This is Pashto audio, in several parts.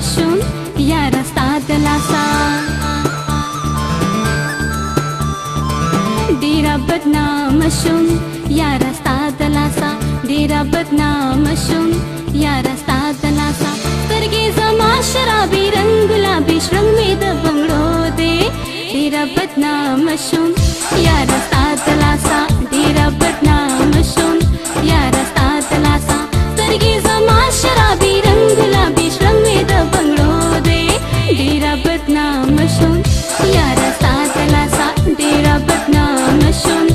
شوم یاره ستا د لاسه ډېره بدنامه شوم یاره ستا د لاسه ډېره بدنامه شوم یاره ستا د لاسه سترګې زما شرابي رنګ ګلابي شرنګ مې د بنګړو دی ډېره بدنامه شوم یاره ستا د لاسه ډېره بدنامه شوم یاره ستا د لاسه سترګې زما شرابي رنګ ګلابي شرنګ مې د بنګړو دی ډېره بدنامه شوم یاره ستا د لاسه ډېره بدنامه شوم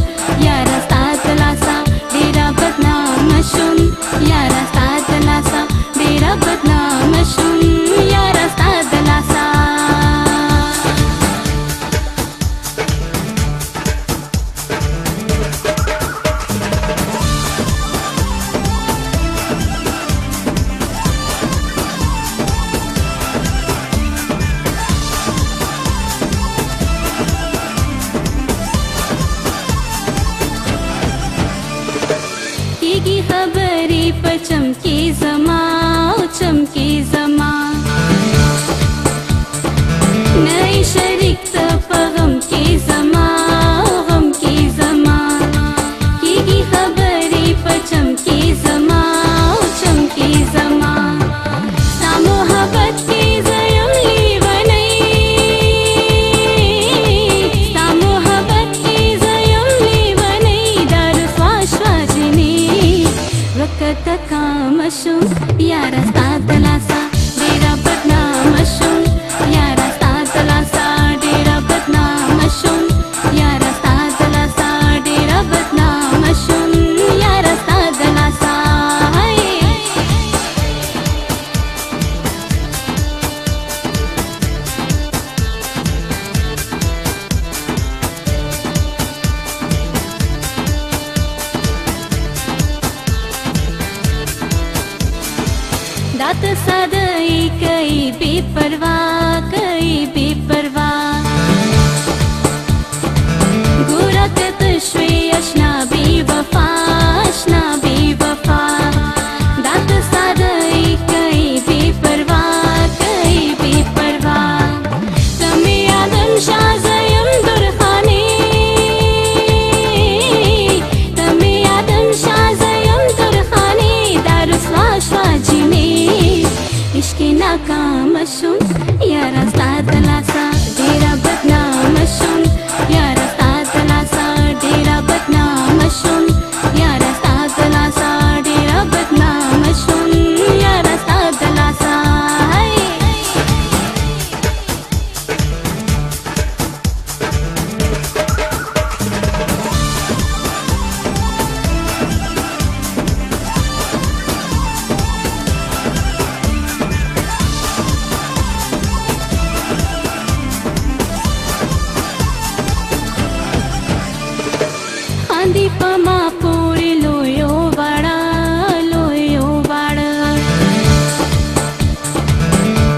یاره ستا د لاسه ډېره بدنامه شوم یاره ستا د لاسه ډېره بدنامه شوم یاره ستا د لاسه کیږي خبرې په چمکي زما او چمکي زما نه یې شریک ته په غم کې زما او غم کې زما کیږي خبرې په چمکي زما او چمکي زما ستا محبت کې زه یم لیونی ستا محبت کې زه یم لیونی دا رسوا شوه جنې وکته کامه شوم یاره ستا د لاسه ډېره بدنامه شوم یاره ستا د لاسه ډېره بدنامه شوم یاره ستا د لاسه ډېره بدنامه شوم یاره ستا د لاسه دا ته ساده‌ای کوي بې پروا کوي بې پروا ګوره که ته شوې اشنا بې وفا اشنا بې وفا دا ته ساده‌ای کوي بې پروا کوي بې پروا ته مې یادم شه زه یم درخانې ته مې یادم شه زه یم درخانې دا رسوا شوه جینې عشق ناکامه شوم یاره ستا د لاسه ډېره بدنامه شوم یاره ستا د لاسه ډېره بدنامه شوم یاره ستا د لاسه ډېره بدنامه شوم یاره ستا د لاسه خاندي په ما پورې لویو واړه لویو واړه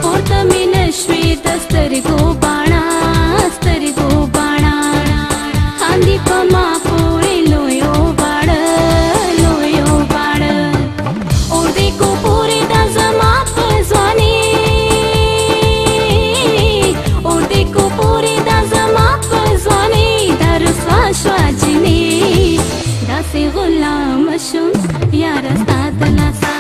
پورته مې نه شوې د سترګو باڼه سترګو باڼه خاندي په ما پورې لویو واړه لویو واړه اور دې کو پورې دا زما په ځواني اور دې کو پورې دا زما په ځواني دا رسوا شوه جنې داسې غلامه شوم یاره ستا د لاسه